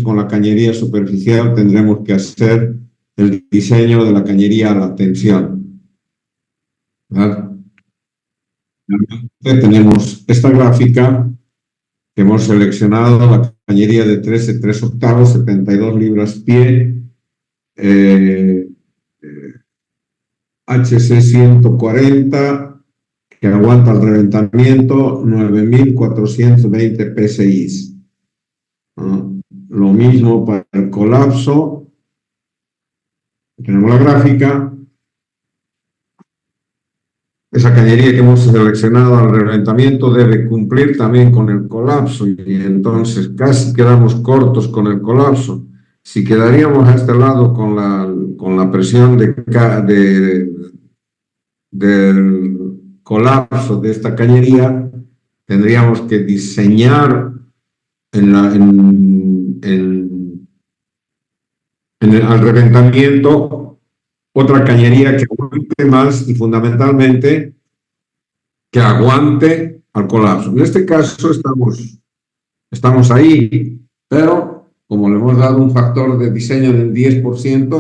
con la cañería superficial tendremos que hacer el diseño de la cañería a la tensión, ¿verdad? Tenemos esta gráfica que hemos seleccionado, la cañería de 13 3/8, 72 libras pie, HC 140, que aguanta el reventamiento, 9.420 PSI. Lo mismo para el colapso. Tenemos la gráfica. Esa cañería que hemos seleccionado al reventamiento debe cumplir también con el colapso, y entonces casi quedamos cortos con el colapso. Si quedaríamos a este lado con la presión del colapso de esta cañería, tendríamos que diseñar al reventamiento otra cañería que aguante más y fundamentalmente que aguante al colapso. En este caso estamos ahí, pero como le hemos dado un factor de diseño del 10%,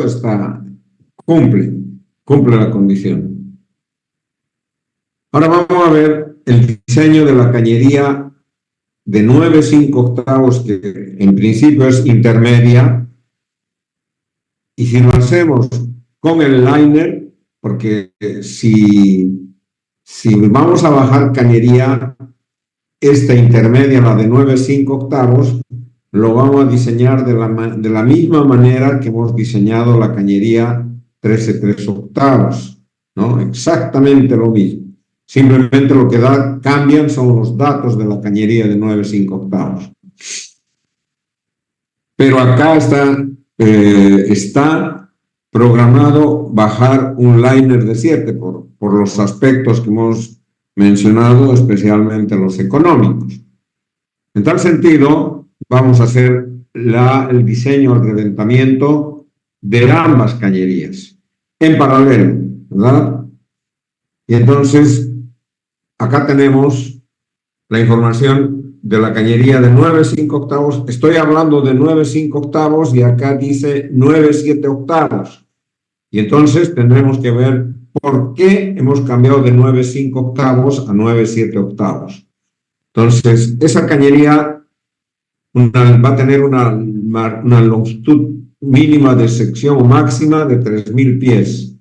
cumple la condición. Ahora vamos a ver el diseño de la cañería de 9/5/8, que en principio es intermedia, y si lo hacemos con el liner, porque si vamos a bajar cañería, esta intermedia, la de 9/5/8, lo vamos a diseñar de la misma manera que hemos diseñado la cañería 13 3/8, ¿no? Exactamente lo mismo. Simplemente lo que cambian son los datos de la cañería de 9/5/8. Pero acá está programado bajar un liner de 7 por los aspectos que hemos mencionado, especialmente los económicos. En tal sentido, vamos a hacer el diseño al reventamiento de ambas cañerías en paralelo, ¿verdad? Y entonces, acá tenemos la información de la cañería de 9/5/8. Estoy hablando de 9/5/8 y acá dice 9/7/8. Y entonces tendremos que ver por qué hemos cambiado de 9/5/8 a 9/7/8. Entonces, esa cañería va a tener una longitud mínima de sección o máxima de 3.000 pies.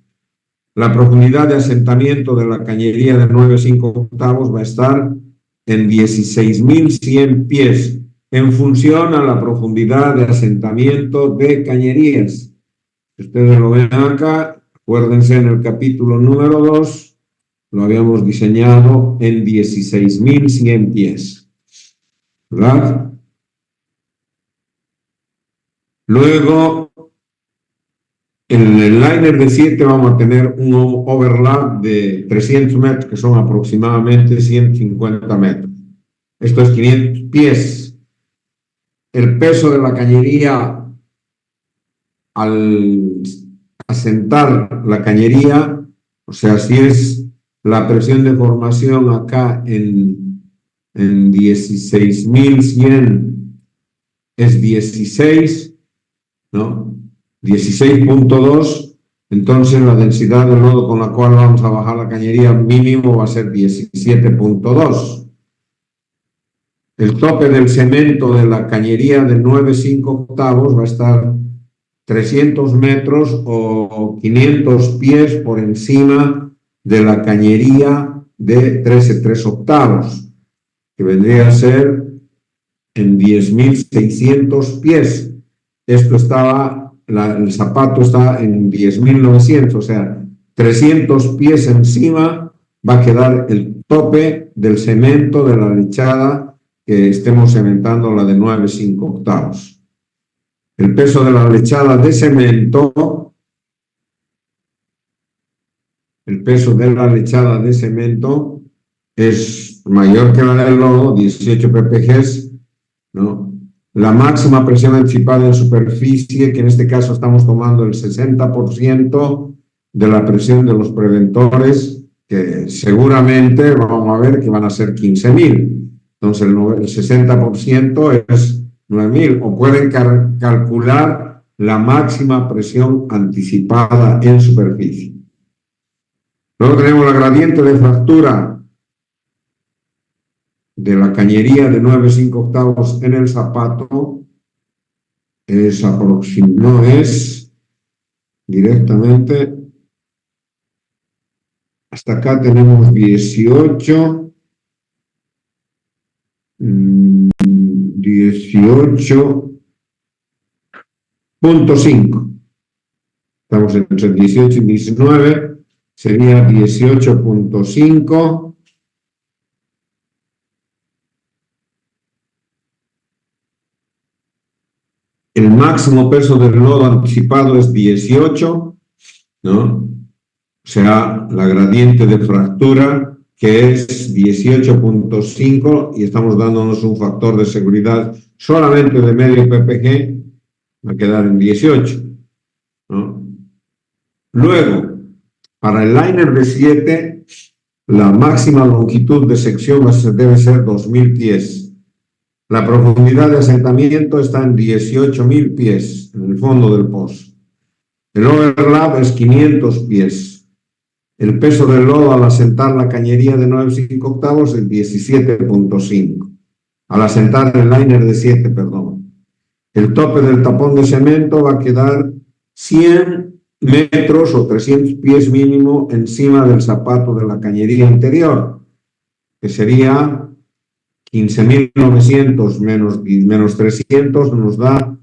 La profundidad de asentamiento de la cañería de 9/5/8 va a estar en 16.100 pies, en función a la profundidad de asentamiento de cañerías. Ustedes lo ven acá, acuérdense en el capítulo número 2, lo habíamos diseñado en 16.100 pies, ¿verdad? Luego, en el liner de 7 vamos a tener un overlap de 300 metros, que son aproximadamente 150 metros. Esto es 500 pies. El peso de la cañería al asentar la cañería, o sea, si es la presión de formación acá en 16.100 es 16, ¿no? 16.2, entonces la densidad del lodo con la cual vamos a bajar la cañería mínimo va a ser 17.2. El tope del cemento de la cañería de 9/5/8 va a estar 300 metros o 500 pies por encima de la cañería de 13 3/8, que vendría a ser en 10.600 pies. Esto el zapato está en 10.900, o sea, 300 pies encima va a quedar el tope del cemento de la lechada que estemos cementando, la de 9/5/8. El peso de la lechada de cemento, es mayor que la del lodo, 18 ppg, ¿no? La máxima presión anticipada en superficie, que en este caso estamos tomando el 60% de la presión de los preventores, que seguramente vamos a ver que van a ser 15.000. Entonces el 60% es 9.000, o pueden calcular la máxima presión anticipada en superficie. Luego tenemos la gradiente de fractura de la cañería de 9/5 en el zapato. No es directamente. Hasta acá tenemos 18.5. Estamos entre 18 y 19. Sería 18.5. El máximo peso del lodo anticipado es 18, ¿no? O sea, la gradiente de fractura, que es 18.5, y estamos dándonos un factor de seguridad solamente de medio ppg, va a quedar en 18, ¿no? Luego, para el liner de 7, la máxima longitud de sección debe ser 2.000 pies. La profundidad de asentamiento está en 18.000 pies en el fondo del pozo. El overlap es 500 pies. El peso del lodo al asentar la cañería de 9/5 es 17.5. Al asentar el liner de 7, perdón. El tope del tapón de cemento va a quedar 100 metros o 300 pies mínimo encima del zapato de la cañería anterior, que sería 15.900 menos 300 nos da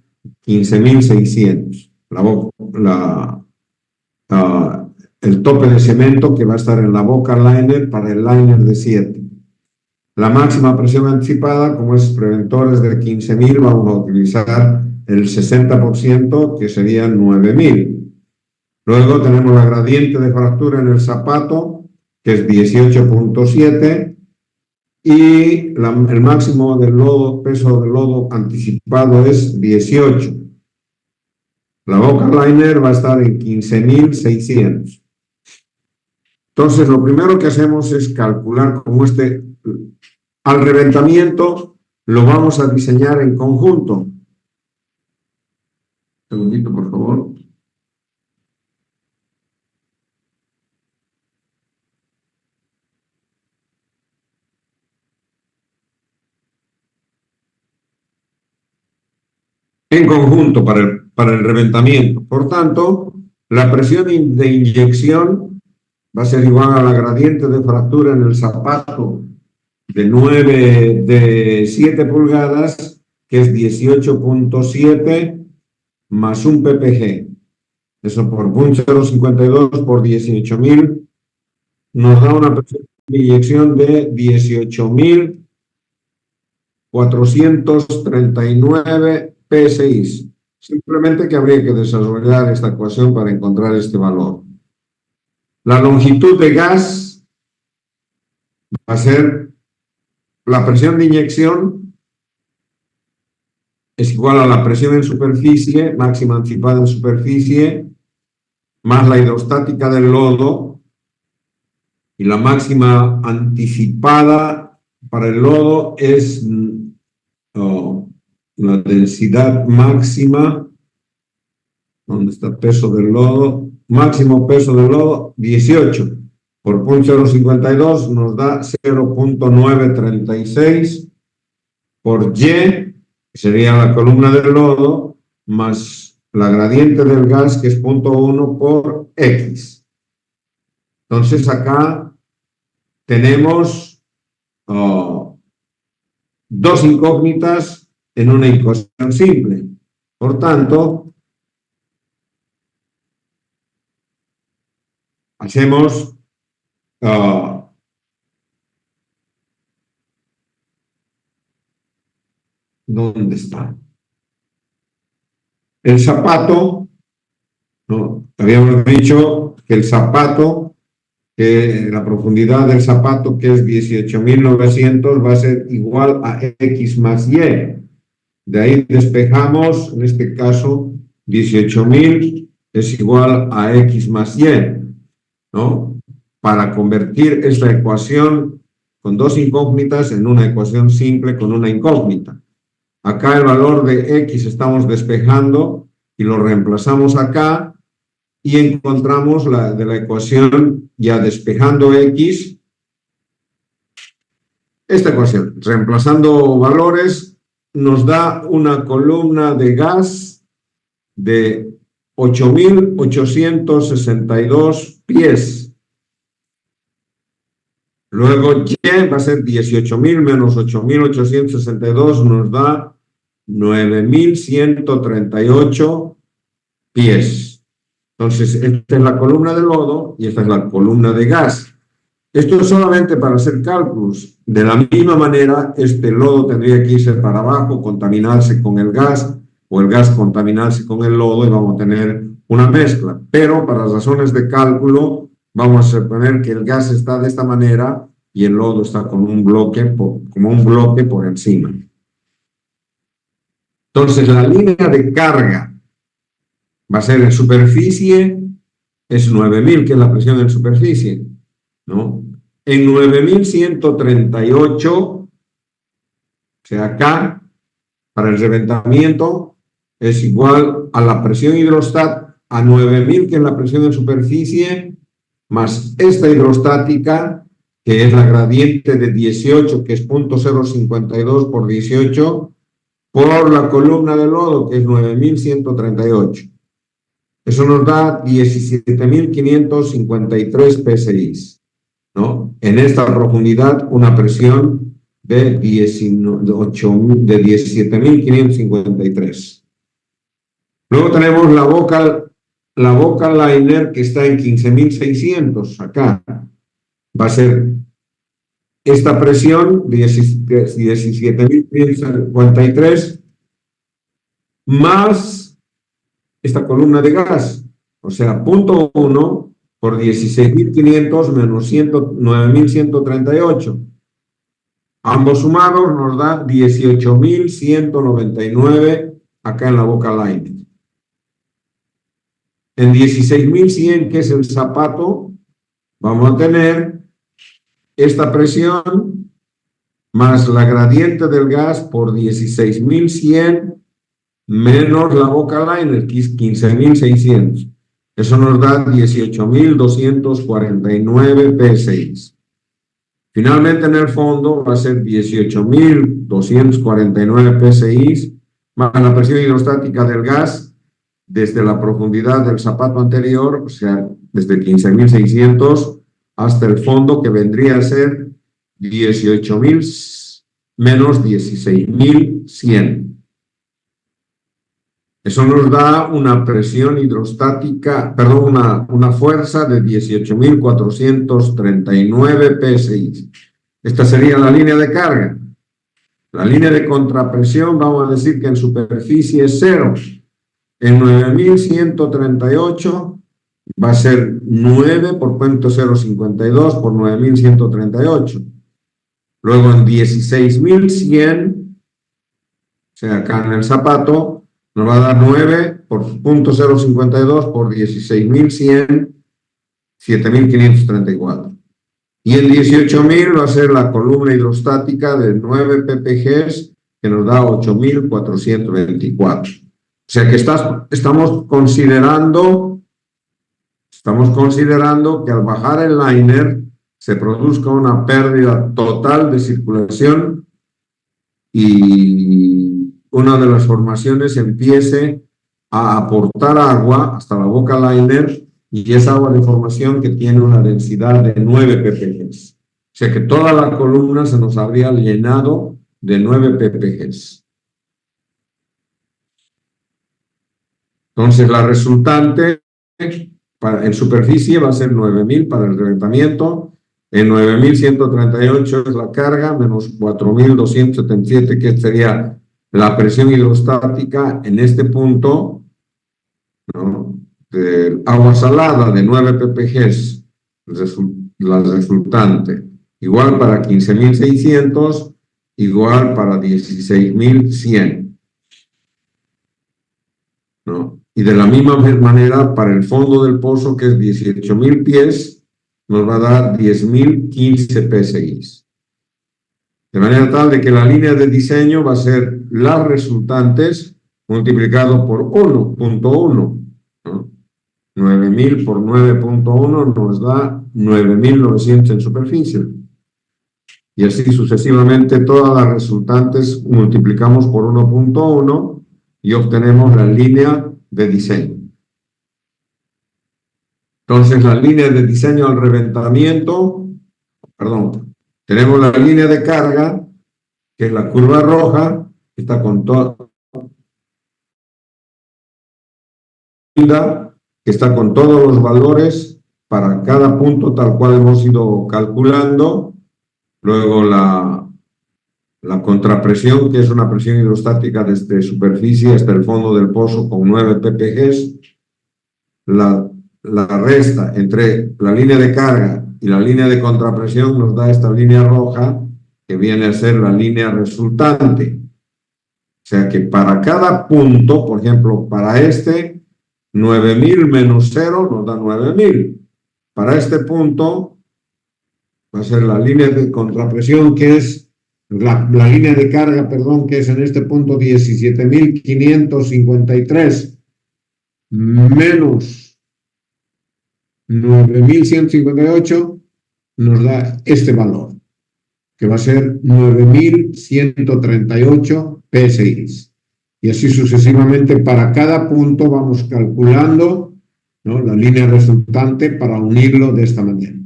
15.600. El tope de cemento que va a estar en la boca liner para el liner de 7. La máxima presión anticipada, como es preventores de 15.000, vamos a utilizar el 60%, que serían 9.000. Luego tenemos la gradiente de fractura en el zapato, que es 18.7. Y el máximo del lodo, peso del lodo anticipado es 18. La boca liner va a estar en 15.600. Entonces, lo primero que hacemos es calcular cómo al reventamiento lo vamos a diseñar en conjunto. Un segundito, por favor. En conjunto para el reventamiento. Por tanto, la presión de inyección va a ser igual a la gradiente de fractura en el zapato de 7 pulgadas, que es 18.7 más un ppg. Eso por 0.052 por 18.000 nos da una presión de inyección de 18.439 PSI. Simplemente que habría que desarrollar esta ecuación para encontrar este valor. La longitud de gas va a ser la presión de inyección es igual a la presión en superficie, máxima anticipada en superficie, más la hidrostática del lodo, y la máxima anticipada para el lodo es la densidad máxima. ¿Dónde está el peso del lodo? Máximo peso del lodo, 18. Por 0.052 nos da 0.936 por Y, que sería la columna del lodo, más la gradiente del gas, que es 0.1 por X. Entonces acá tenemos dos incógnitas en una ecuación simple. Por tanto, hacemos ¿dónde está? El zapato, ¿no? Habíamos dicho que el zapato, que la profundidad del zapato, que es 18.900, va a ser igual a X más Y. De ahí despejamos, en este caso, 18.000 es igual a X más Y, ¿no? Para convertir esta ecuación con dos incógnitas en una ecuación simple con una incógnita. Acá el valor de X estamos despejando y lo reemplazamos acá y encontramos de la ecuación ya despejando X, esta ecuación, reemplazando valores, nos da una columna de gas de 8.862 pies. Luego Y va a ser 18.000 menos 8.862, nos da 9.138 pies. Entonces, esta es la columna de lodo y esta es la columna de gas. Esto es solamente para hacer cálculos. De la misma manera, este lodo tendría que irse para abajo, contaminarse con el gas, o el gas contaminarse con el lodo y vamos a tener una mezcla. Pero para razones de cálculo, vamos a suponer que el gas está de esta manera y el lodo está con como un bloque por encima. Entonces, la línea de carga va a ser en superficie, es 9.000, que es la presión en superficie, ¿no? En 9.138, o sea, acá, para el reventamiento, es igual a la presión hidrostática, a 9.000, que es la presión en superficie, más esta hidrostática, que es la gradiente de 18, que es 0.052 por 18, por la columna de lodo, que es 9.138. Eso nos da 17.553 psi, ¿no? En esta profundidad, una presión de 17.553. Luego tenemos la boca liner, que está en 15.600, acá. Va a ser esta presión, 17.553, más esta columna de gas, o sea, punto 1 por 16.500 menos 9.138. Ambos sumados nos da 18.199 acá en la boca liner. En 16.100, que es el zapato, vamos a tener esta presión más la gradiente del gas por 16.100 menos la boca liner, que es 15.600. Eso nos da 18.249 psi. Finalmente, en el fondo va a ser 18.249 psi más la presión hidrostática del gas desde la profundidad del zapato anterior, o sea, desde 15.600 hasta el fondo, que vendría a ser 18.000 menos 16.100. Eso nos da una presión hidrostática, perdón, una fuerza de 18.439 psi. Esta sería la línea de carga. La línea de contrapresión, vamos a decir que en superficie es 0. En 9.138 va a ser 9 por 0.052 por 9.138. Luego en 16.100, o sea, acá en el zapato, nos va a dar 9 por 0.052 por 16.100, 7.534. Y en 18.000 va a ser la columna hidrostática de 9 ppg, que nos da 8.424. O sea que estamos considerando que al bajar el liner se produzca una pérdida total de circulación y una de las formaciones empiece a aportar agua hasta la boca liner, y es agua de formación que tiene una densidad de 9 ppg. O sea que toda la columna se nos habría llenado de 9 ppg. Entonces la resultante en superficie va a ser 9.000 para el reventamiento, en 9.138 es la carga, menos 4.277, que sería la presión hidrostática en este punto, ¿no?, de agua salada de 9 ppg, la resultante, igual para 15.600, igual para 16.100, ¿no? Y de la misma manera, para el fondo del pozo, que es 18.000 pies, nos va a dar 10.015 psi. De manera tal de que la línea de diseño va a ser las resultantes multiplicado por 1.1, ¿no? 9.000 por 9.1 nos da 9.900 en superficie. Y así sucesivamente todas las resultantes multiplicamos por 1.1 y obtenemos la línea de diseño. Entonces, la línea de diseño al reventamiento, perdón, tenemos la línea de carga, que es la curva roja, que está con que está con todos los valores para cada punto tal cual hemos ido calculando. Luego la contrapresión, que es una presión hidrostática desde superficie hasta el fondo del pozo con 9 ppg. La resta entre la línea de carga y la línea de contrapresión nos da esta línea roja, que viene a ser la línea resultante. O sea que para cada punto, por ejemplo, para este, 9.000 menos 0 nos da 9.000. Para este punto va a ser la línea de contrapresión, que es la línea de carga, perdón, que es en este punto 17.553 menos 9.158 nos da este valor, que va a ser 9.138 PSI. Y así sucesivamente para cada punto vamos calculando, ¿no?, la línea resultante para unirlo de esta manera.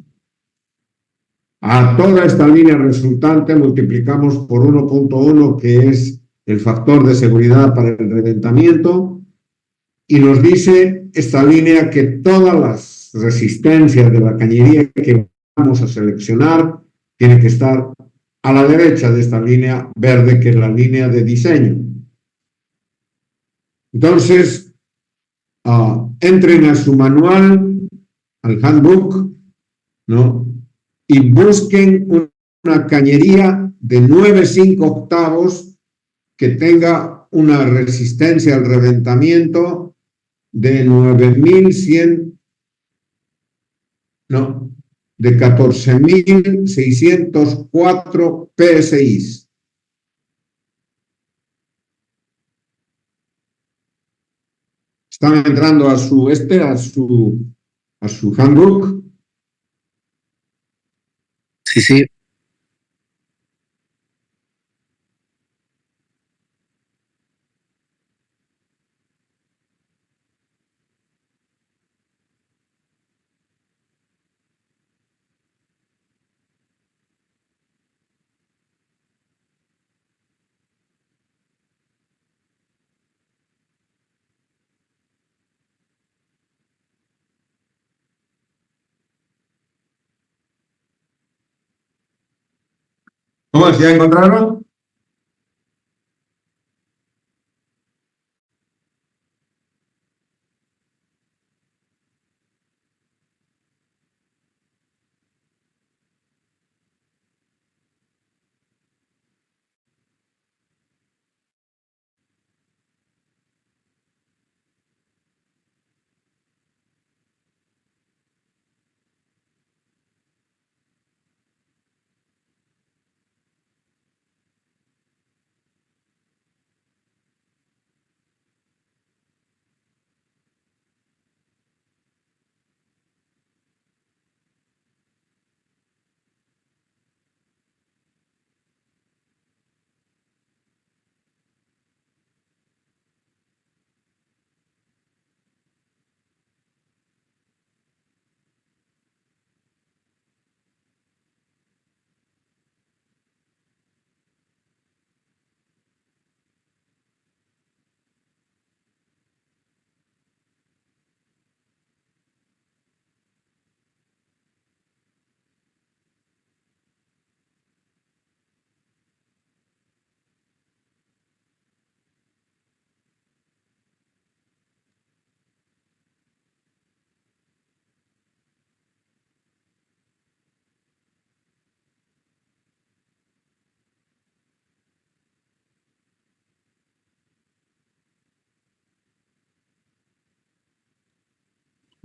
A toda esta línea resultante multiplicamos por 1.1, que es el factor de seguridad para el reventamiento, y nos dice esta línea que todas las resistencias de la cañería que vamos a seleccionar tienen que estar a la derecha de esta línea verde, que es la línea de diseño. Entonces, entren a su manual, al handbook, ¿no?, y busquen una cañería de 9,5 octavos que tenga una resistencia al reventamiento de 9.100, no, de 14.604 PSI. Están entrando a su handbook. Sí, sí. ¿Cómo es? ¿Ya encontraron?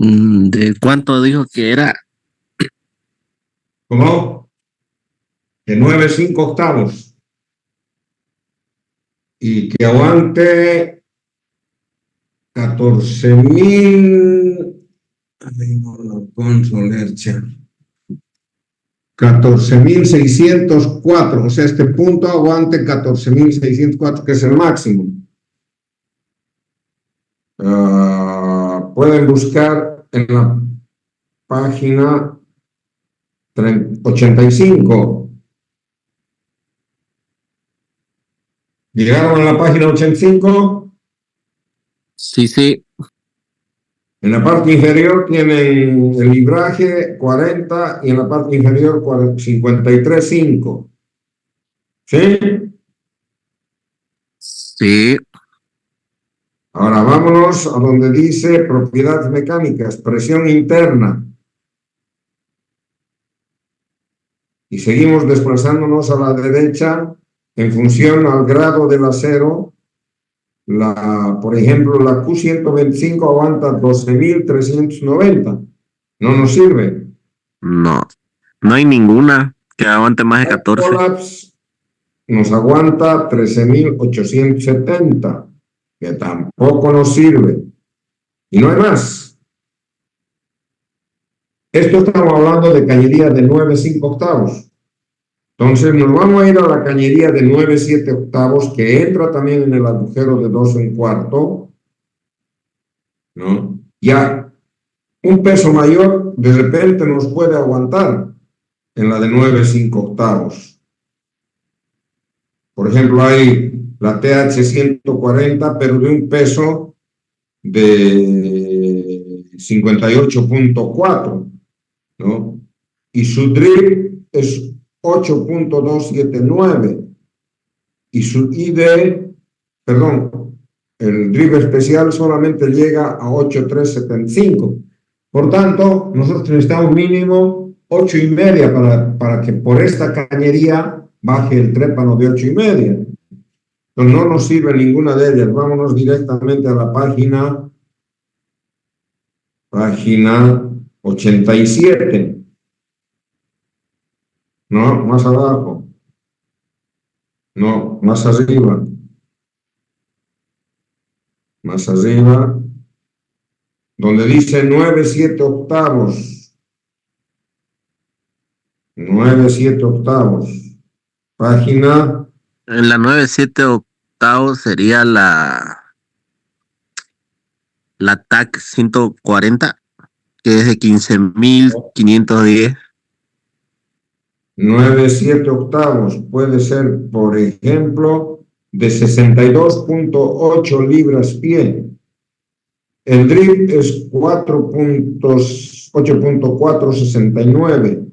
¿De cuánto dijo que era? ¿Cómo? de 9/5 y que aguante 14.000, no lo consolercha, 14.604, o sea, este punto aguante 14.604, que es el máximo. Pueden buscar en la página 85. ¿Llegaron a la página 85? Sí, sí. En la parte inferior tienen el libraje 40 y en la parte inferior 53.5. ¿Sí? Sí. Ahora vámonos a donde dice propiedades mecánicas, presión interna. Y seguimos desplazándonos a la derecha en función al grado del acero. Por ejemplo, la Q125 aguanta 12.390. No nos sirve. No. No hay ninguna que aguante más de 14. Collapse nos aguanta 13.870, que tampoco nos sirve. Y no hay más. Esto estamos hablando de cañería de 9/5. Entonces nos vamos a ir a la cañería de 9/7, que entra también en el agujero de 2 1/4, ¿no? Ya un peso mayor de repente nos puede aguantar en la de 9/5. Por ejemplo, hay la TH 140, pero de un peso de 58.4, ¿no? Y su drip es 8.279 y su ID, perdón, el drip especial solamente llega a 8.375. Por tanto, nosotros necesitamos mínimo 8,5 para que por esta cañería baje el trépano de 8,5. Entonces no nos sirve ninguna de ellas. Vámonos directamente a la página 87. No, más abajo. No, más arriba. Más arriba. Donde dice 9/7. 9/7. Página. En la 9/7 sería la TAC 140, que es de 15.510. 9/7 puede ser, por ejemplo, de 62.8 libras pie. El drip es 8.469.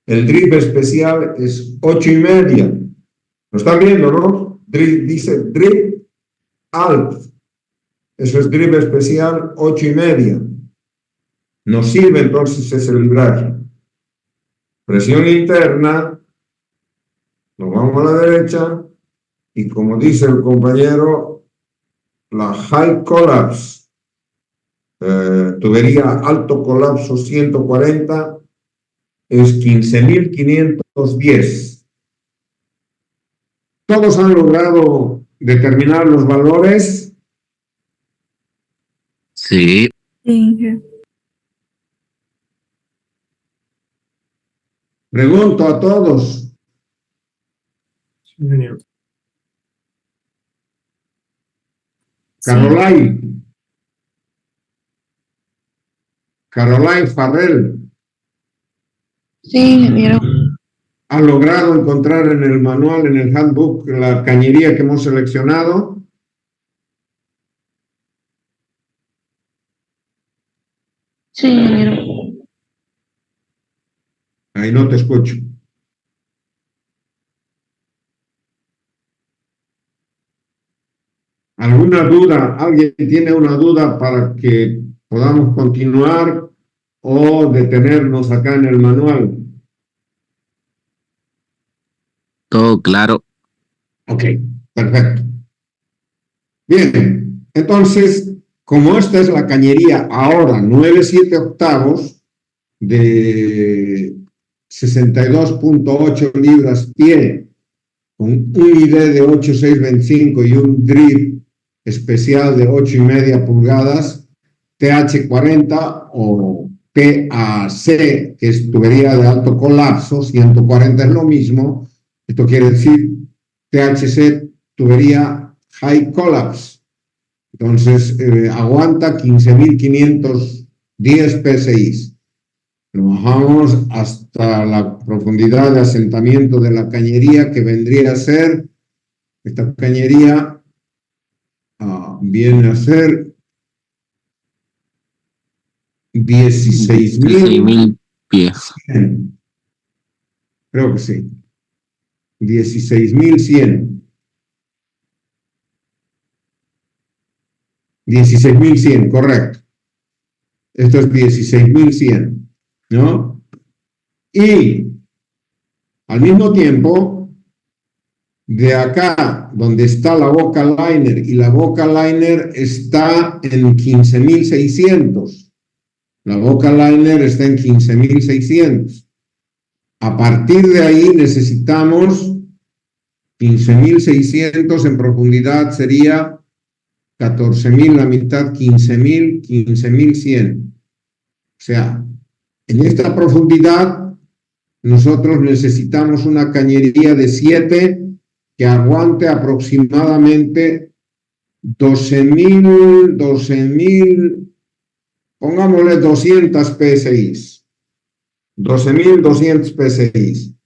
El drip especial es 8,5. ¿Lo están viendo, no? Dice drip alt. Eso es drip especial 8,5. Nos sirve entonces ese libraje. Presión interna. Nos vamos a la derecha. Y como dice el compañero, la high collapse, tubería alto colapso 140, es 15.510. Todos han logrado determinar los valores. Sí. Pregunto a todos. Caroline Farrell. Sí, ingeniero. ¿Ha logrado encontrar en el manual, en el handbook, la cañería que hemos seleccionado? Sí, ingeniero. Ahí no te escucho. ¿Alguna duda? ¿Alguien tiene una duda para que podamos continuar o detenernos acá en el manual? Todo claro. Ok, perfecto. Bien, entonces, como esta es la cañería ahora 9/7 de 62.8 libras pie, con un ID de 8.625 y un drip especial de 8,5 pulgadas, TH40 o PAC, que es tubería de alto colapso, 140 es lo mismo. Esto quiere decir THC, tubería high collapse. Entonces, aguanta 15.510 PSI. Lo bajamos hasta la profundidad de asentamiento de la cañería, que vendría a ser, esta cañería viene a ser 16,000 pies. 16.100. Creo que sí. 16.100. 16.100, correcto. Esto es 16.100, ¿no? Y al mismo tiempo, de acá, donde está la boca liner, y la boca liner está en 15.600. La boca liner está en 15.600. A partir de ahí necesitamos 15.600 en profundidad, sería 14.000, la mitad, 15.000, 15.100. O sea, en esta profundidad nosotros necesitamos una cañería de 7 que aguante aproximadamente 12.000, pongámosle 200 PSI. 12.200 PSI.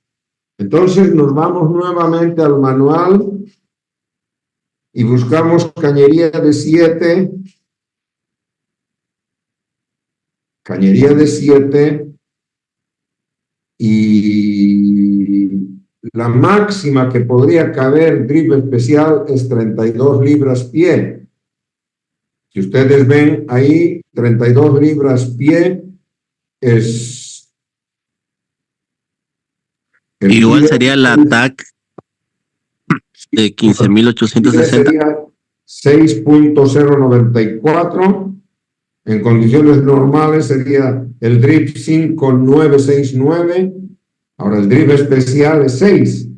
Entonces nos vamos nuevamente al manual y buscamos cañería de 7. Cañería de 7 y la máxima que podría caber drip especial es 32 libras pie. Si ustedes ven ahí, 32 libras pie es... Igual sería la TAC de 15.860. Sería 6.094. En condiciones normales sería el drip 5.969. Ahora el drip especial es 6.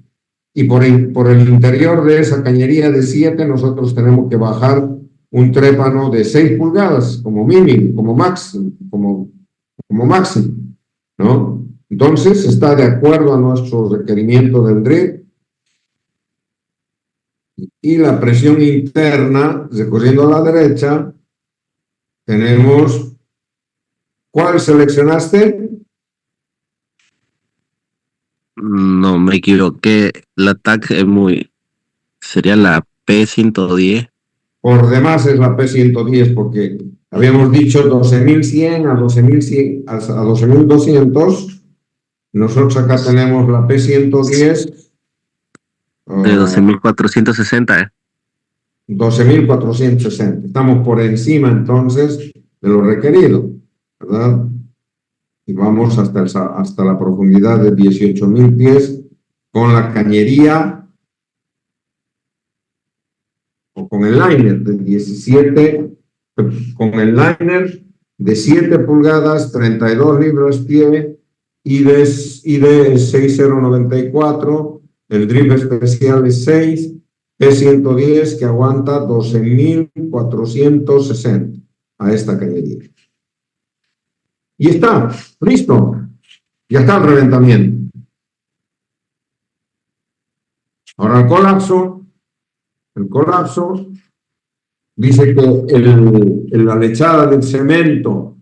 Y por el interior de esa cañería de 7 nosotros tenemos que bajar un trépano de 6 pulgadas como mínimo, como máximo, como máximo, ¿no? Entonces está de acuerdo a nuestro requerimiento del drip. Y la presión interna, recorriendo a la derecha, tenemos... ¿Cuál seleccionaste? No, me equivoqué. La TAC es sería la P110. Por demás es la P110, porque habíamos dicho 12.100 a 12.100 a 12.200. Nosotros acá tenemos la P110, De 12.460. 12.460. Estamos por encima entonces de lo requerido, ¿verdad? Y vamos hasta la profundidad de 18.000 pies con la cañería o con el liner de 17, con el liner de 7 pulgadas, 32 libras pie y de 6.094, el drip especial es 6, P110 que aguanta 12.460 a esta cañería. Y está, listo, ya está el reventamiento. Ahora el colapso dice que la lechada del cemento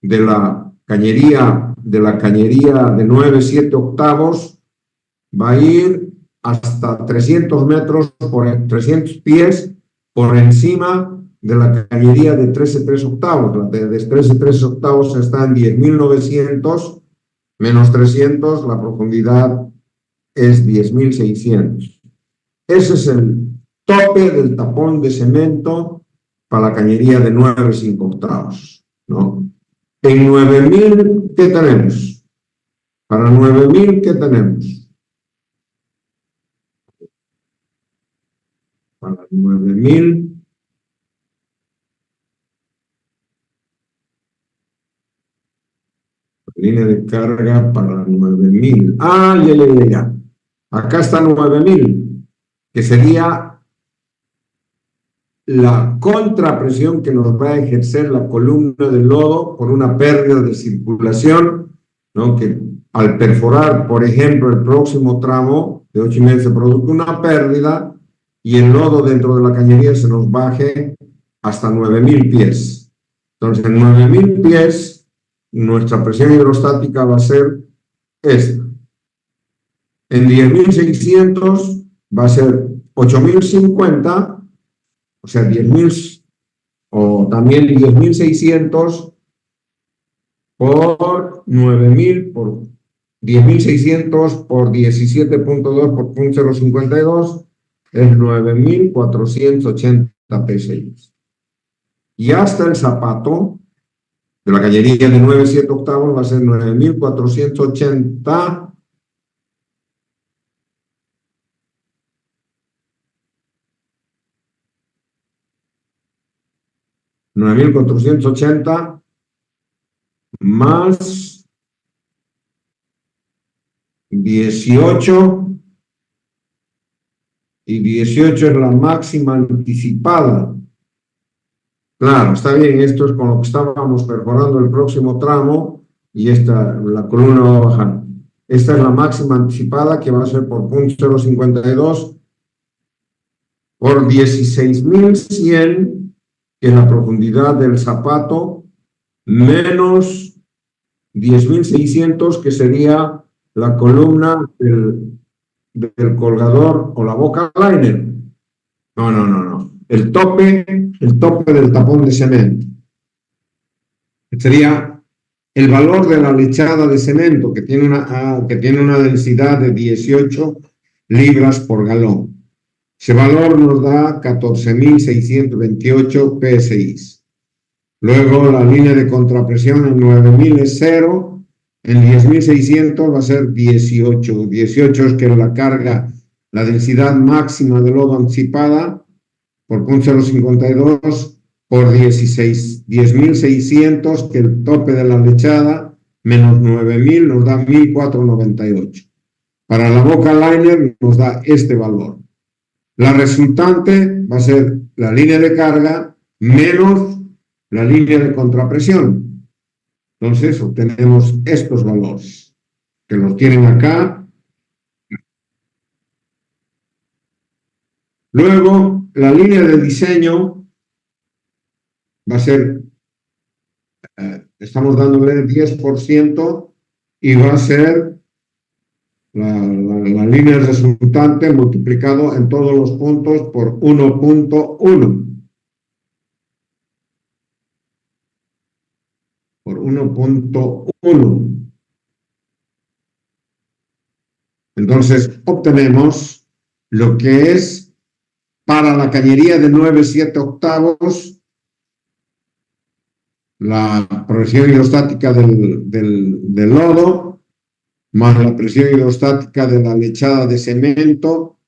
de la cañería de 9/7 octavos va a ir hasta 300 pies por encima de la cañería de 13/3 octavos. La de 13/3 octavos está en 10.900 menos 300, la profundidad es 10.600. Ese es el tope del tapón de cemento para la cañería de 9/5 octavos, ¿no? En 9.000, ¿qué tenemos? Para 9.000, ¿qué tenemos? Para 9.000, Línea de carga para 9000. Ah, ya. Acá está 9000, que sería la contrapresión que nos va a ejercer la columna del lodo por una pérdida de circulación, ¿no? Que al perforar, por ejemplo, el próximo tramo de 8,5 se produce una pérdida y el lodo dentro de la cañería se nos baje hasta 9000 pies. Entonces, en 9000 pies, nuestra presión hidrostática va a ser esta. En 10,600 va a ser 8,050, o sea, 10,000, o también 10,600 por 9,000 por 10,600 por 17.2 por 0,52 es 9,480 psi. Y hasta el zapato de la cañería de 9,7 octavos va a ser 9,480 9,480 más 18, y 18 es la máxima anticipada. Claro, está bien, esto es con lo que estábamos perforando el próximo tramo y la columna va a bajar. Esta es la máxima anticipada que va a ser por 0,52 por 16,100, que es la profundidad del zapato, menos 10,600, que sería la columna del colgador o la boca liner. No. El tope del tapón de cemento. Sería el valor de la lechada de cemento, que tiene una densidad de 18 libras por galón. Ese valor nos da 14,628 psi. Luego la línea de contrapresión en 9000 es 0, en 10,600 va a ser 18. 18 es que la carga, la densidad máxima de lodo anticipada por 0,52 por 10,600, que el tope de la lechada, menos 9,000 nos da 1,498. Para la boca liner nos da este valor. La resultante va a ser la línea de carga menos la línea de contrapresión. Entonces obtenemos estos valores, que los tienen acá. Luego, la línea de diseño va a ser, estamos dándole el 10% y va a ser la línea resultante multiplicado en todos los puntos por 1.1. Por 1.1. Entonces, obtenemos lo que es para la cañería de 9,7 octavos, la presión hidrostática del lodo, más la presión hidrostática de la lechada de cemento,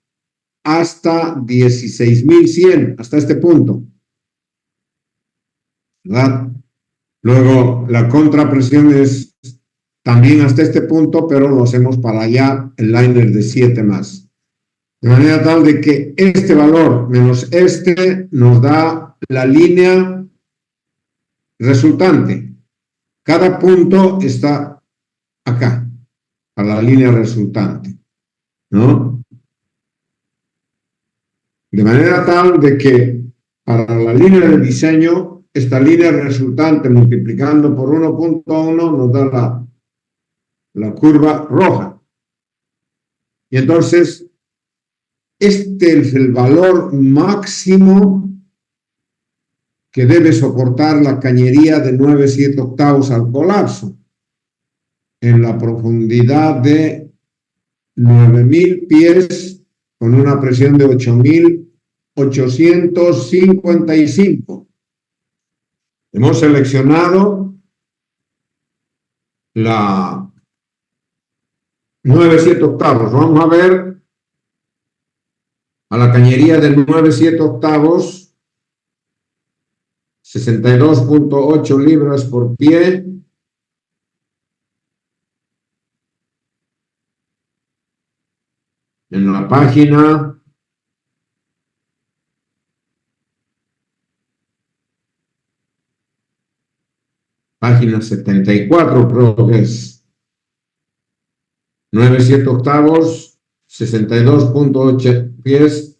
hasta 16,100, hasta este punto, ¿verdad? Luego, la contrapresión es también hasta este punto, pero lo hacemos para allá, el liner de 7 más. De manera tal de que este valor menos este nos da la línea resultante. Cada punto está acá, a la línea resultante, ¿no? De manera tal de que para la línea de diseño, esta línea resultante multiplicando por 1.1 nos da la curva roja. Y entonces, este es el valor máximo que debe soportar la cañería de 9,7 octavos al colapso, en la profundidad de 9,000 pies con una presión de 8,855. Hemos seleccionado la 9,7 octavos. Vamos a ver a la cañería de 9,7 octavos, 62.8 libras por pie. en la página 74, creo que es 9/7, 62.8 pies.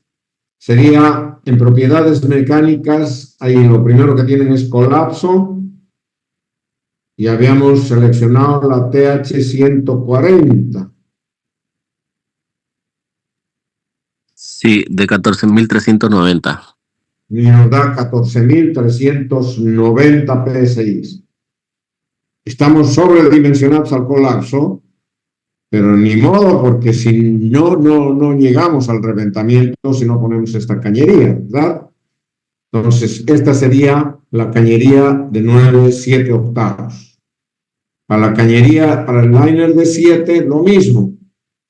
Sería en propiedades mecánicas, ahí lo primero que tienen es colapso, y habíamos seleccionado la TH140. Sí, de 14.390. Y nos da 14.390 PSI. Estamos sobredimensionados al colapso, pero ni modo, porque si no llegamos al reventamiento si no ponemos esta cañería, ¿verdad? Entonces, esta sería la cañería de 9/7. Para la cañería, para el liner de 7, lo mismo.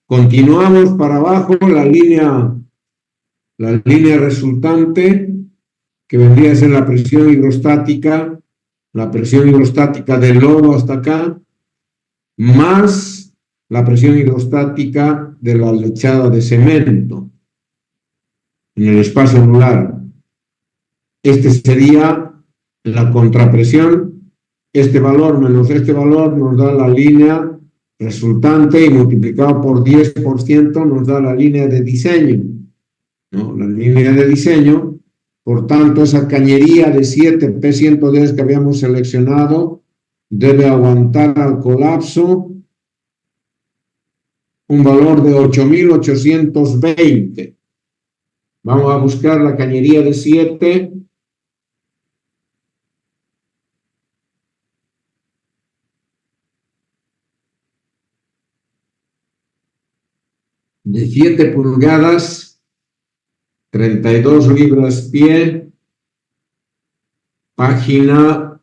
Continuamos para abajo la línea resultante, que vendría a ser la presión hidrostática del lodo hasta acá, más la presión hidrostática de la lechada de cemento en el espacio anular. Este sería la contrapresión. Este valor menos este valor nos da la línea resultante, y multiplicado por 10% nos da la línea de diseño, ¿no? La línea de diseño. Por tanto, esa cañería de 7 P110 que habíamos seleccionado debe aguantar al colapso un valor de 8.820. Vamos a buscar la cañería de 7. De 7 pulgadas, 32 libras pie, página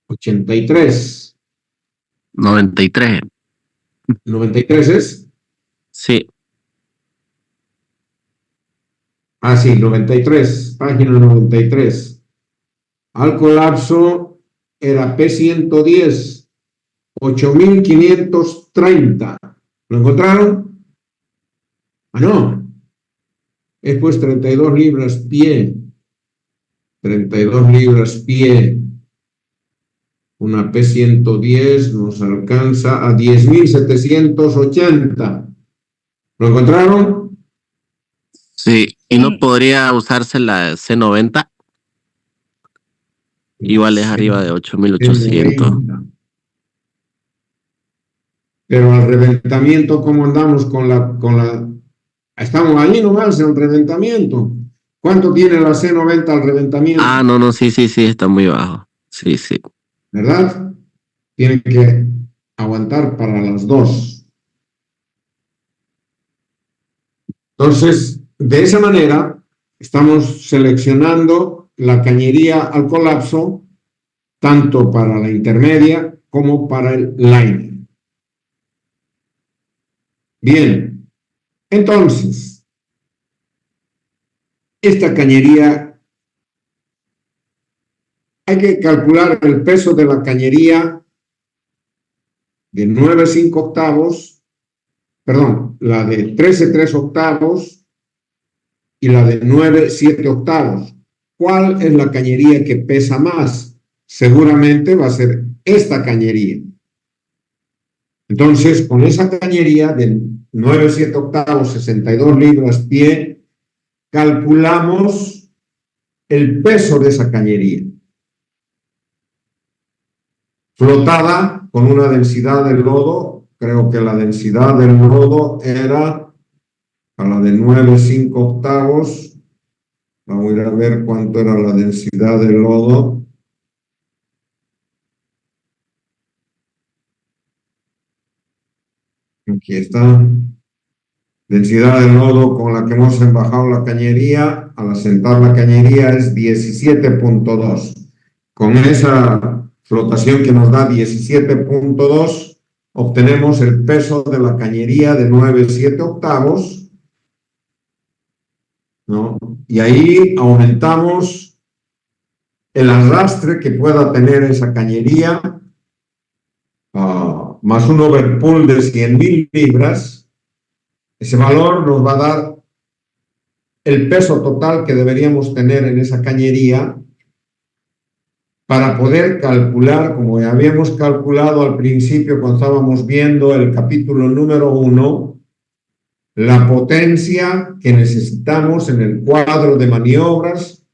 83. 93. 93 es. Sí. Ah, sí, 93, página 93. Al colapso era P110, 8.530. ¿Lo encontraron? Ah, no. Es pues 32 libras pie. 32 libras pie. Una P110 nos alcanza a 10.780. ¿Lo encontraron? Sí. ¿Y no podría usarse la C90? Igual es arriba de 8.800. Pero al reventamiento, ¿cómo andamos con la... Estamos ahí nomás en el reventamiento. ¿Cuánto tiene la C90 al reventamiento? Ah, no, sí, está muy bajo. Sí. ¿Verdad? Tiene que aguantar para las dos. Entonces, de esa manera, estamos seleccionando la cañería al colapso, tanto para la intermedia como para el liner. Bien, entonces, esta cañería, hay que calcular el peso de la cañería de 9/5, perdón, la de 13/3 y la de 9/7. ¿Cuál es la cañería que pesa más? Seguramente va a ser esta cañería. Entonces, con esa cañería de 9/7, 62 libras pie, calculamos el peso de esa cañería. Flotada con una densidad del lodo, creo que la densidad del lodo era a la de 9/5. Vamos a ir a ver cuánto era la densidad del lodo. Aquí está. Densidad del lodo con la que hemos embajado la cañería, al asentar la cañería, es 17.2. Con esa flotación que nos da 17.2, obtenemos el peso de la cañería de 9/7, ¿no? Y ahí aumentamos el arrastre que pueda tener esa cañería más un overpull de 100.000 libras, ese valor nos va a dar el peso total que deberíamos tener en esa cañería para poder calcular, como ya habíamos calculado al principio cuando estábamos viendo el capítulo número 1, la potencia que necesitamos en el cuadro de maniobras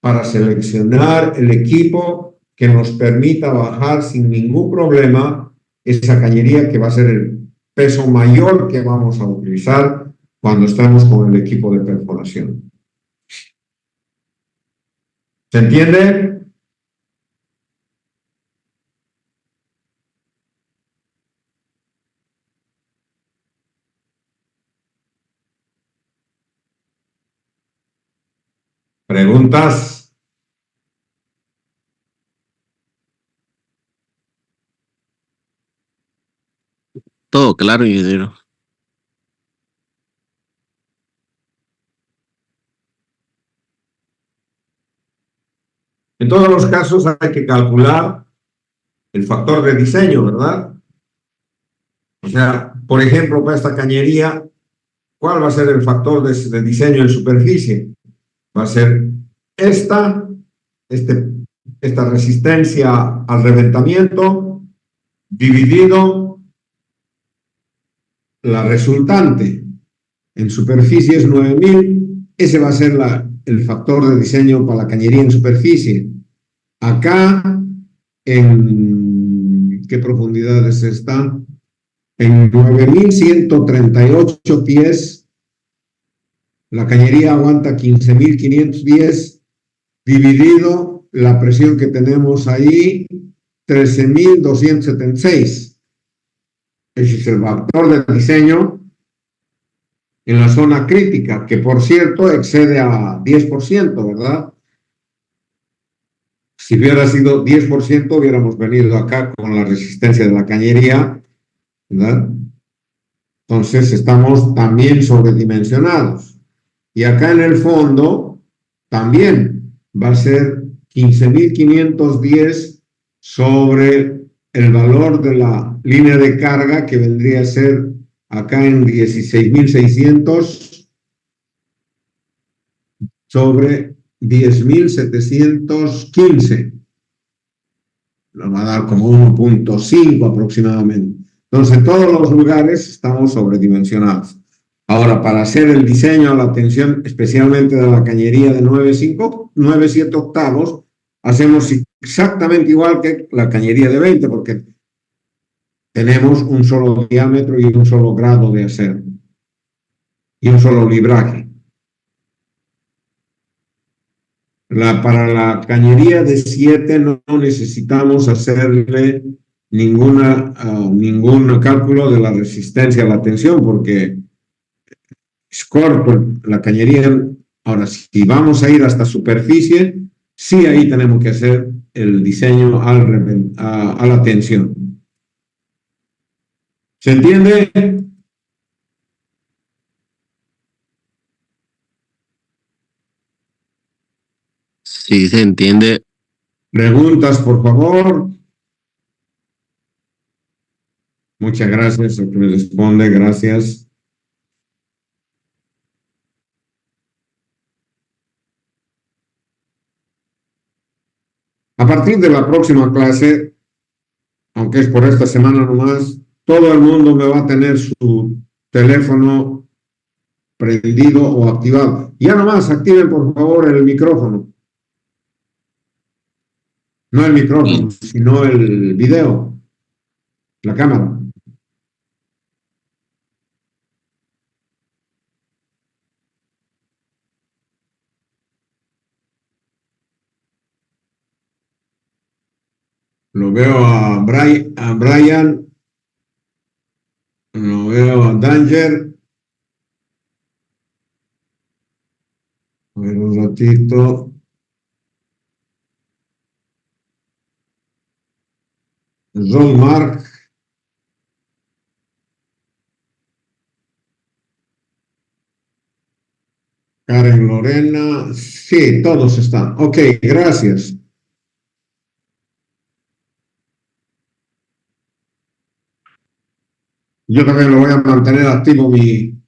para seleccionar el equipo que nos permita bajar sin ningún problema esa cañería, que va a ser el peso mayor que vamos a utilizar cuando estamos con el equipo de perforación. ¿Se entiende? ¿Preguntas? Todo claro, ingeniero. En todos los casos hay que calcular el factor de diseño, ¿verdad? O sea, por ejemplo, para esta cañería, ¿cuál va a ser el factor de diseño en superficie? Va a ser esta resistencia al reventamiento dividido la resultante. En superficie es 9.000, ese va a ser el factor de diseño para la cañería en superficie. Acá, ¿en qué profundidades está? En 9.138 pies, la cañería aguanta 15.510, dividido la presión que tenemos ahí, 13.276. Ese es el factor de diseño en la zona crítica, que por cierto excede a 10%, ¿verdad? Si hubiera sido 10%, hubiéramos venido acá con la resistencia de la cañería, ¿verdad? Entonces estamos también sobredimensionados. Y acá en el fondo también va a ser 15.510 sobre el valor de la línea de carga, que vendría a ser acá en 16.600 sobre 10.715. Nos va a dar como 1.5 aproximadamente. Entonces, en todos los lugares estamos sobredimensionados. Ahora, para hacer el diseño, la tensión, especialmente de la cañería de 9.7 octavos, hacemos exactamente igual que la cañería de 20, porque tenemos un solo diámetro y un solo grado de acero y un solo libraje. Para la cañería de 7 no necesitamos hacerle ningún cálculo de la resistencia a la tensión, porque es corto la cañería. Ahora, si vamos a ir hasta superficie, sí, ahí tenemos que hacer el diseño a la tensión. ¿Se entiende? Sí, se entiende. Preguntas, por favor. Muchas gracias. El que me responde, gracias. A partir de la próxima clase, aunque es por esta semana nomás, todo el mundo me va a tener su teléfono prendido o activado. Ya nomás activen por favor el micrófono. No el micrófono, sino el video, la cámara. Lo veo a Brian, lo veo a Danger. A ver un ratito. John Mark. Karen Lorena. Sí, todos están. Ok, gracias. Yo también lo voy a mantener activo mi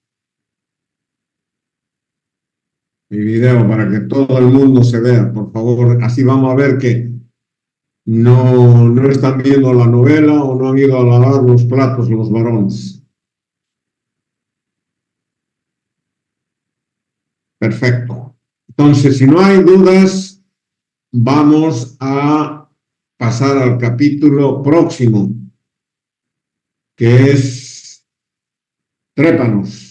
video para que todo el mundo se vea, por favor. Así vamos a ver que no están viendo la novela o no han ido a lavar los platos los varones. Perfecto. Entonces, si no hay dudas, vamos a pasar al capítulo próximo, que es trépanos.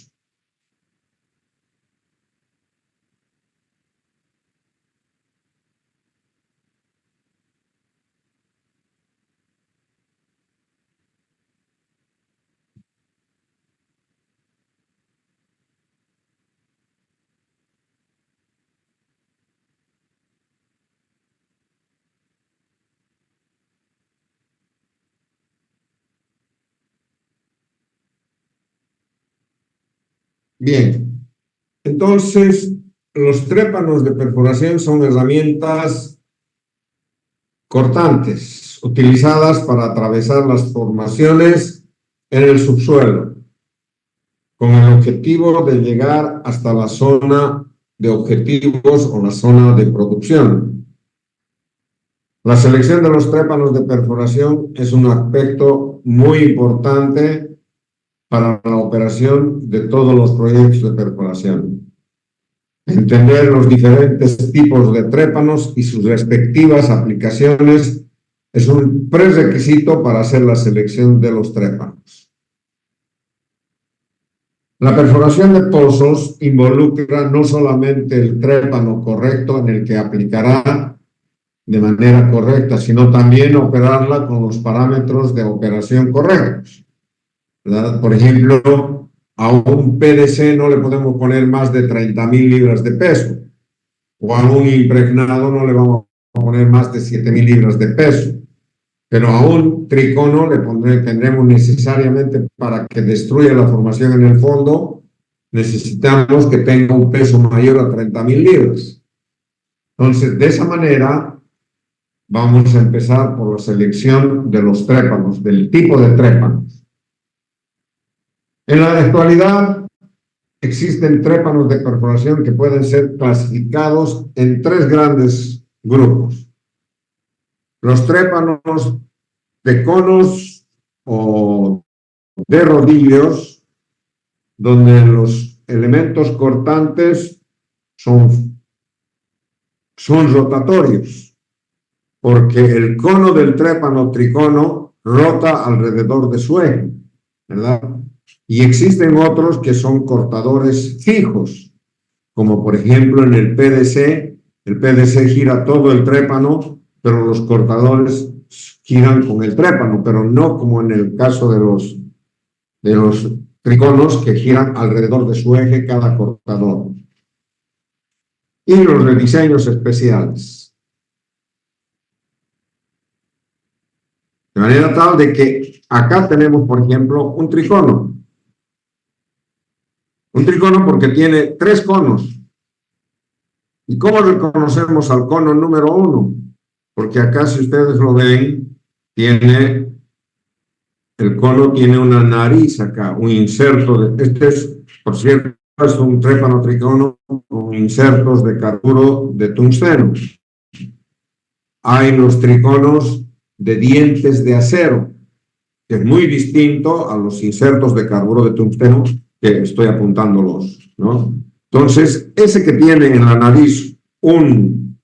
Bien, entonces los trépanos de perforación son herramientas cortantes utilizadas para atravesar las formaciones en el subsuelo, con el objetivo de llegar hasta la zona de objetivos o la zona de producción. La selección de los trépanos de perforación es un aspecto muy importante para la operación de todos los proyectos de perforación. Entender los diferentes tipos de trépanos y sus respectivas aplicaciones es un prerequisito para hacer la selección de los trépanos. La perforación de pozos involucra no solamente el trépano correcto en el que aplicará de manera correcta, sino también operarla con los parámetros de operación correctos, ¿verdad? Por ejemplo, a un PDC no le podemos poner más de 30.000 libras de peso, o a un impregnado no le vamos a poner más de 7.000 libras de peso, pero a un tricono tendremos necesariamente, para que destruya la formación en el fondo, necesitamos que tenga un peso mayor a 30.000 libras. Entonces, de esa manera, vamos a empezar por la selección de los trépanos, del tipo de trépanos. En la actualidad, existen trépanos de perforación que pueden ser clasificados en tres grandes grupos. Los trépanos de conos o de rodillos, donde los elementos cortantes son rotatorios, porque el cono del trépano tricono rota alrededor de su eje, ¿verdad? Y existen otros que son cortadores fijos, como por ejemplo en el PDC. El PDC gira todo el trépano, pero los cortadores giran con el trépano, pero no como en el caso de los triconos, que giran alrededor de su eje cada cortador. Y los rediseños especiales. De manera tal de que acá tenemos, por ejemplo, un tricono. Un tricono porque tiene tres conos. ¿Y cómo reconocemos al cono número 1? Porque acá, si ustedes lo ven, el cono tiene una nariz acá, un inserto. Este es, por cierto, es un trépano tricono con insertos de carburo de tungsteno. Hay los triconos de dientes de acero, que es muy distinto a los insertos de carburo de tungsteno que estoy apuntándolos, ¿no? Entonces, ese que tiene en la nariz un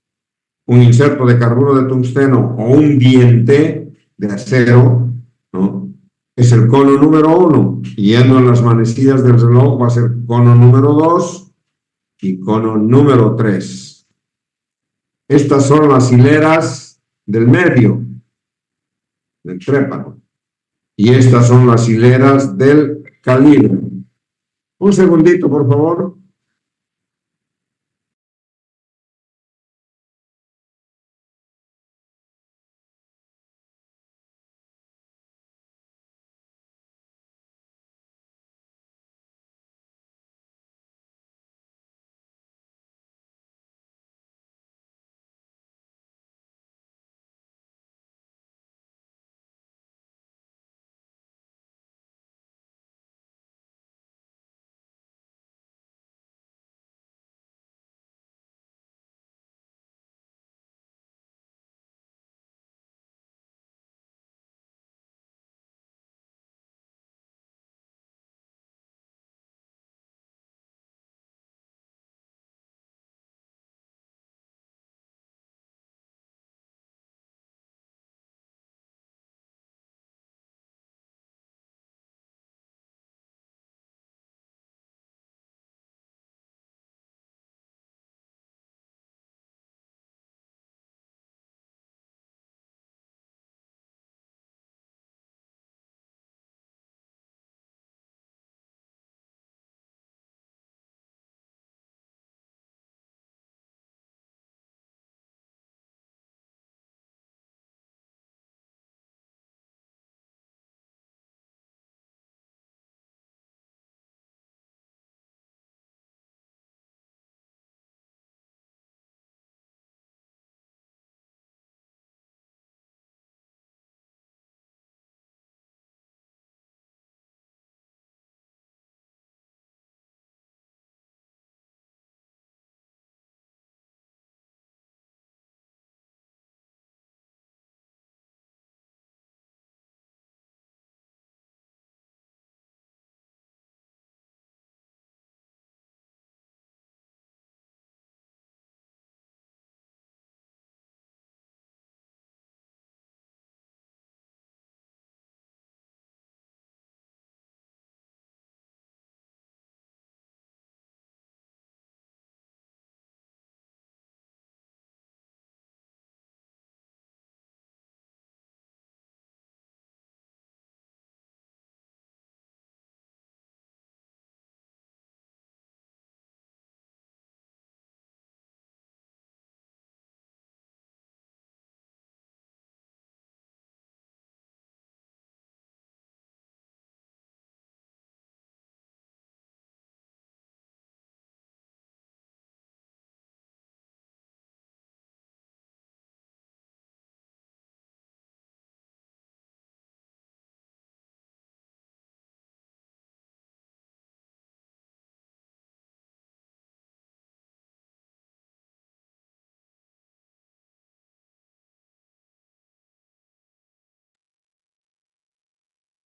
inserto de carburo de tungsteno o un diente de acero, ¿no?, es el cono número 1. Yendo en las manecillas del reloj, va a ser cono número 2 y cono número 3. Estas son las hileras del medio del trépano. Y estas son las hileras del calibre. Un segundito, por favor.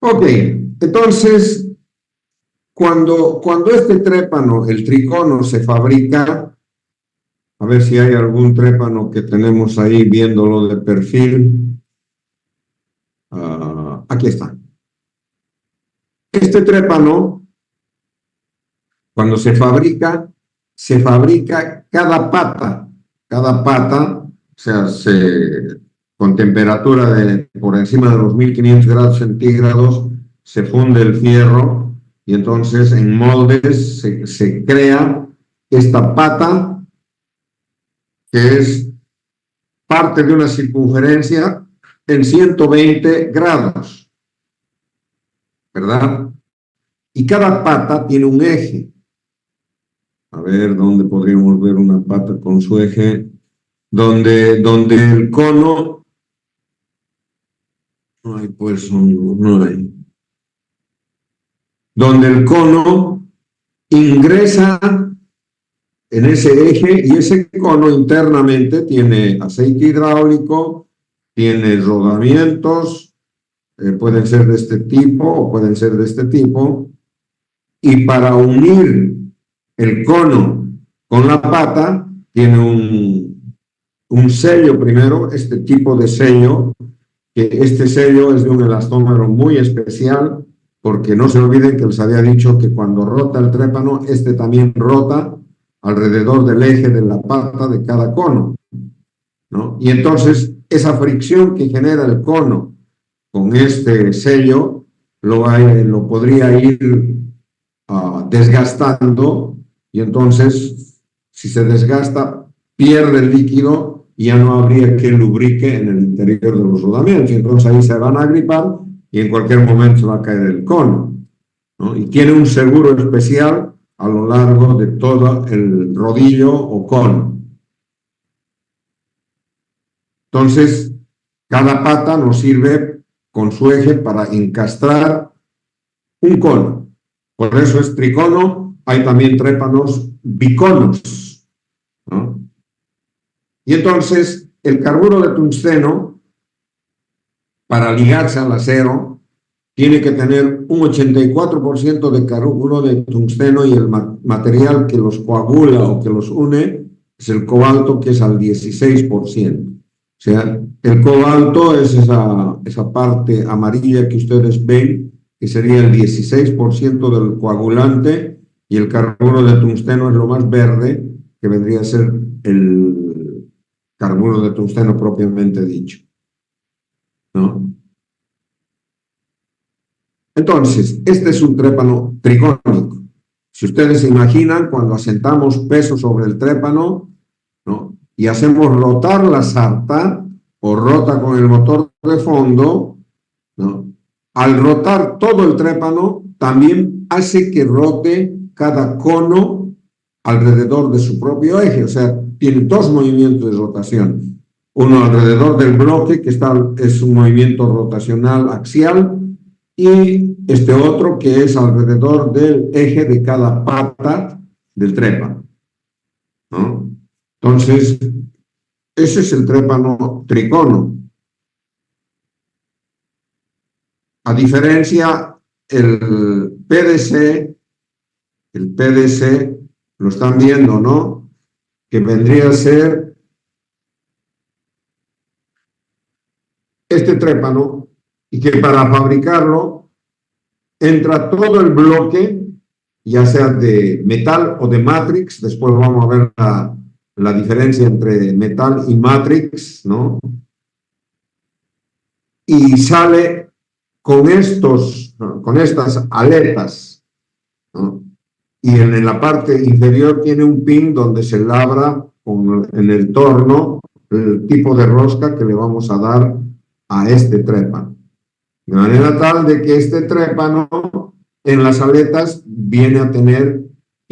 Ok, entonces, cuando este trépano, el tricono, se fabrica, a ver si hay algún trépano que tenemos ahí viéndolo de perfil. Aquí está. Este trépano, cuando se fabrica cada pata, o sea, con temperatura por encima de los 1500 grados centígrados, se funde el fierro y entonces en moldes se crea esta pata que es parte de una circunferencia en 120 grados, ¿verdad? Y cada pata tiene un eje. A ver, ¿dónde podríamos ver una pata con su eje? Donde el cono... No hay, pues, no hay. Donde el cono ingresa en ese eje y ese cono internamente tiene aceite hidráulico, tiene rodamientos, pueden ser de este tipo o pueden ser de este tipo, y para unir el cono con la pata tiene un sello primero, este tipo de sello, que este sello es de un elastómero muy especial, porque no se olviden que les había dicho que cuando rota el trépano, este también rota alrededor del eje de la pata de cada cono, ¿no? Y entonces esa fricción que genera el cono con este sello lo podría ir desgastando, y entonces si se desgasta pierde el líquido y ya no habría que lubrique en el interior de los rodamientos, y entonces ahí se van a agripar y en cualquier momento se va a caer el cono, ¿no? Y tiene un seguro especial a lo largo de todo el rodillo o cono. Entonces, cada pata nos sirve con su eje para encastrar un cono. Por eso es tricono. Hay también trépanos biconos, ¿no? Y entonces, el carburo de tungsteno, para ligarse al acero, tiene que tener un 84% de carburo de tungsteno, y el material que los coagula o que los une es el cobalto, que es al 16%. O sea, el cobalto es esa parte amarilla que ustedes ven, que sería el 16% del coagulante, y el carburo de tungsteno es lo más verde, que vendría a ser el carburo de tungsteno propiamente dicho, ¿no? Entonces, este es un trépano tricónico. Si ustedes se imaginan, cuando asentamos peso sobre el trépano, ¿no?, y hacemos rotar la sarta o rota con el motor de fondo, ¿no?, al rotar todo el trépano, también hace que rote cada cono alrededor de su propio eje. O sea, tiene dos movimientos de rotación. Uno alrededor del bloque, que es un movimiento rotacional axial, y este otro que es alrededor del eje de cada pata del trépano, ¿no? Entonces, ese es el trépano tricono. A diferencia, el PDC, lo están viendo, ¿no?, que vendría a ser este trépano, y que para fabricarlo entra todo el bloque, ya sea de metal o de matrix. Después vamos a ver la diferencia entre metal y matrix, ¿no? Y sale con estas aletas, ¿no? Y en la parte inferior tiene un pin donde se labra en el torno el tipo de rosca que le vamos a dar a este trépano. De manera tal de que este trépano en las aletas viene a tener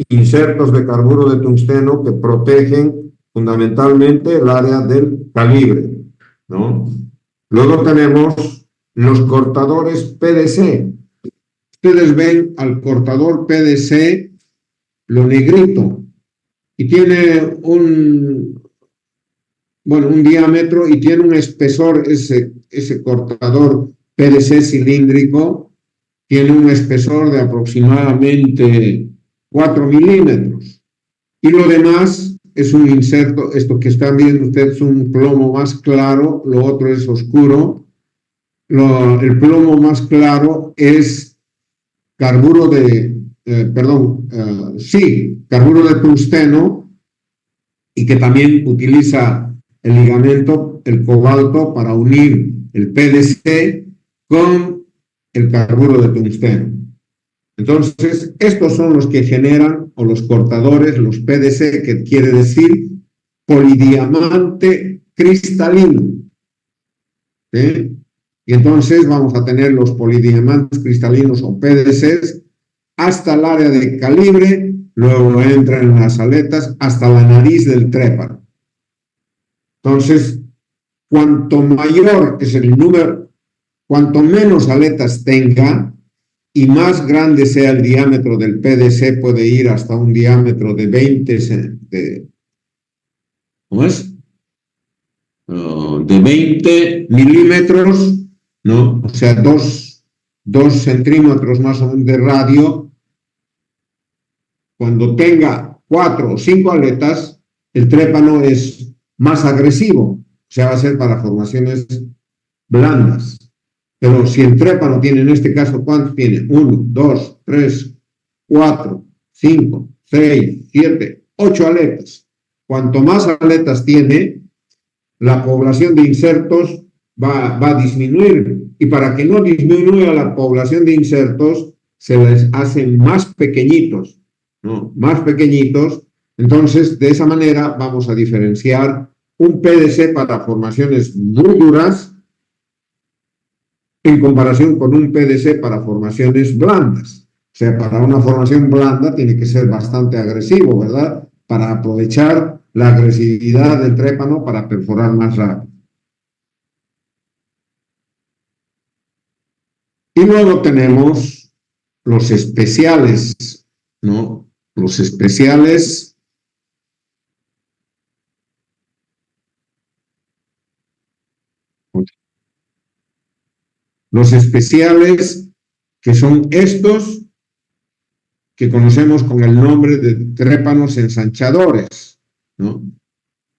insertos de carburo de tungsteno que protegen fundamentalmente el área del calibre, ¿no? Luego tenemos los cortadores PDC. Ustedes ven al cortador PDC, lo negrito, y tiene un diámetro y tiene un espesor, ese cortador PDC cilíndrico, tiene un espesor de aproximadamente 4 milímetros. Y lo demás es un inserto, esto que están viendo ustedes es un plomo más claro, lo otro es oscuro. El plomo más claro es carburo de, carburo de tungsteno, y que también utiliza el ligamento, el cobalto, para unir el PDC con el carburo de tungsteno. Entonces, estos son los que generan, o los cortadores, los PDC, que quiere decir polidiamante cristalino. ¿Sí? Y entonces vamos a tener los polidiamantes cristalinos o PDCs hasta el área de calibre, luego entran en las aletas hasta la nariz del trépano. Entonces, cuanto mayor es el número, cuanto menos aletas tenga y más grande sea el diámetro del PDC, puede ir hasta un diámetro de 20 milímetros, ¿no? O sea, 2 centímetros más o menos de radio. Cuando tenga 4 o 5 aletas, el trépano es más agresivo, o sea, va a ser para formaciones blandas. Pero si el trépano tiene, en este caso, ¿cuántos tiene? 1, 2, 3, 4, 5, 6, 7, 8 aletas. Cuanto más aletas tiene, la población de insertos va a disminuir. Y para que no disminuya la población de insertos, se les hacen más pequeñitos, ¿no? Más pequeñitos. Entonces, de esa manera vamos a diferenciar un PDC para formaciones muy duras en comparación con un PDC para formaciones blandas. O sea, para una formación blanda tiene que ser bastante agresivo, ¿verdad? Para aprovechar la agresividad del trépano para perforar más rápido. Y luego tenemos los especiales, ¿no? Los especiales que son estos que conocemos con el nombre de trépanos ensanchadores, ¿no?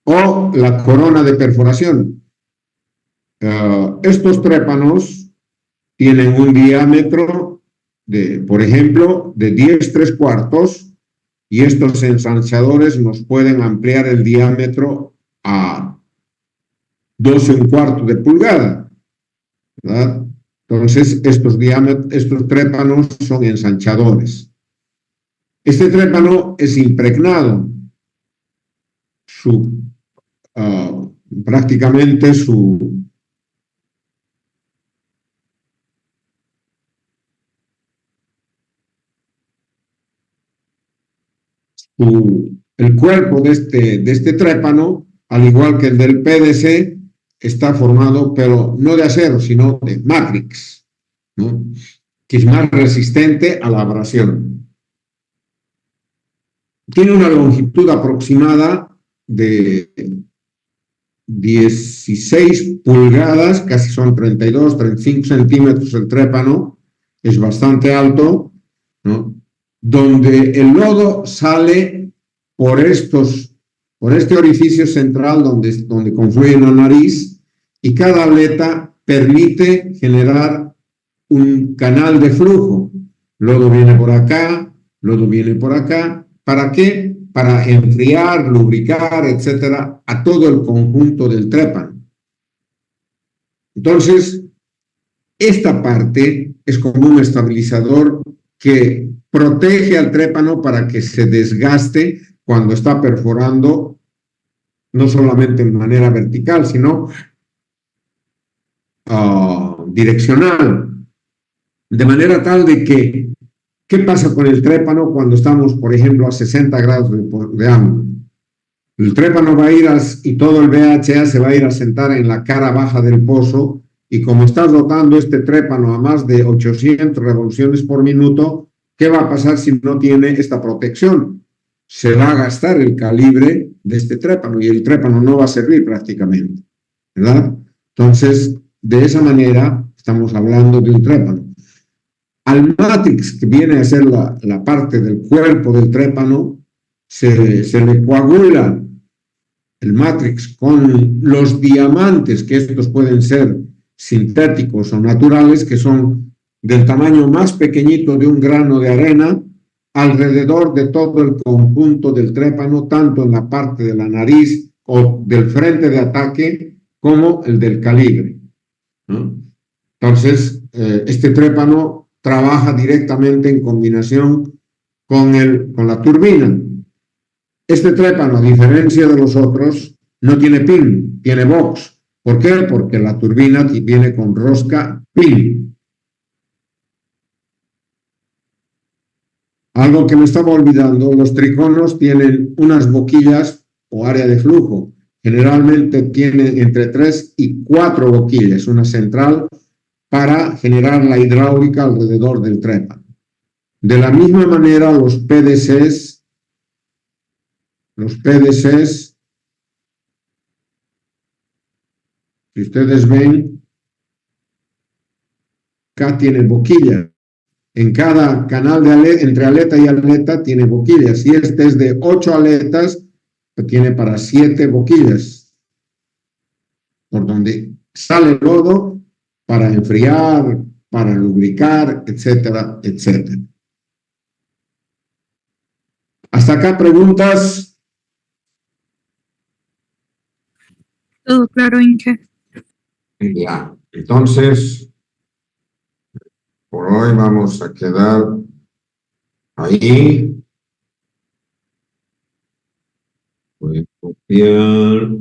O la corona de perforación. Estos trépanos tienen un diámetro de, por ejemplo, de 10�3/4, y estos ensanchadores nos pueden ampliar el diámetro a 12⅓ de pulgada, ¿verdad? Entonces, estos trépanos son ensanchadores. Este trépano es impregnado. Prácticamente el cuerpo de este trépano, al igual que el del PDC, está formado, pero no de acero, sino de matrix, ¿no? Que es más resistente a la abrasión. Tiene una longitud aproximada de 16 pulgadas, casi son 32, 35 centímetros el trépano, es bastante alto, ¿no? Donde el lodo sale por este orificio central donde confluye la nariz, y cada aleta permite generar un canal de flujo. Lodo viene por acá, lodo viene por acá. ¿Para qué? Para enfriar, lubricar, etcétera, a todo el conjunto del trépano. Entonces, esta parte es como un estabilizador que protege al trépano para que se desgaste cuando está perforando, no solamente de manera vertical, sino direccional, de manera tal de que, ¿qué pasa con el trépano cuando estamos, por ejemplo, a 60 grados de ángulo? El trépano va a ir y todo el VHA se va a ir a sentar en la cara baja del pozo, y como está rotando este trépano a más de 800 revoluciones por minuto, ¿qué va a pasar si no tiene esta protección? Se va a gastar el calibre de este trépano y el trépano no va a servir prácticamente, ¿verdad? Entonces, de esa manera estamos hablando de un trépano. Al matrix, que viene a ser la parte del cuerpo del trépano, se le coagula el matrix con los diamantes, que estos pueden ser sintéticos o naturales, que son del tamaño más pequeñito de un grano de arena, alrededor de todo el conjunto del trépano, tanto en la parte de la nariz o del frente de ataque, como el del calibre, ¿no? Entonces, este trépano trabaja directamente en combinación con la turbina. Este trépano, a diferencia de los otros, no tiene pin, tiene box. ¿Por qué? Porque la turbina viene con rosca pin. Algo que me estaba olvidando, los triconos tienen unas boquillas o área de flujo. Generalmente tienen entre 3 y 4 boquillas, una central para generar la hidráulica alrededor del trépano. De la misma manera, los PDCs, si ustedes ven, acá tienen boquillas. En cada canal de aleta, entre aleta y aleta, tiene boquillas. Si este es de 8 aletas, tiene para 7 boquillas, por donde sale el lodo para enfriar, para lubricar, etcétera, etcétera. ¿Hasta acá preguntas? Todo claro, Inge. Ya, entonces, por hoy vamos a quedar ahí. Voy a copiar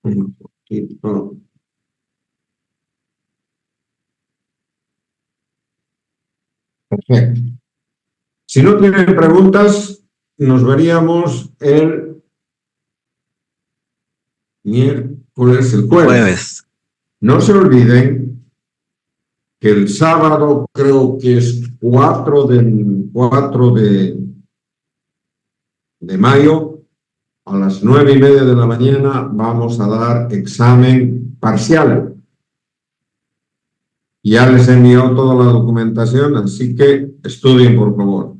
un poquito. Perfecto. Si no tienen preguntas, nos veríamos el miércoles, el jueves. No se olviden que el sábado, creo que es 4 de mayo, a las 9:30 de la mañana, vamos a dar examen parcial. Ya les he enviado toda la documentación, así que estudien, por favor.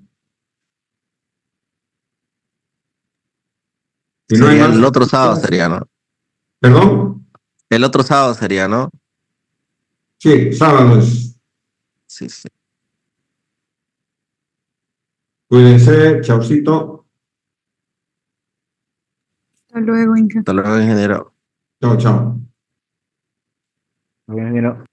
Si no hay más, el otro sábado sería, ¿no? ¿Perdón? El otro sábado sería, ¿no? Sí, sábado es. Sí, sí. Cuídense, chaucito. Hasta luego, Inge. Hasta luego, ingeniero. Chao, chao. Muy bien, ingeniero.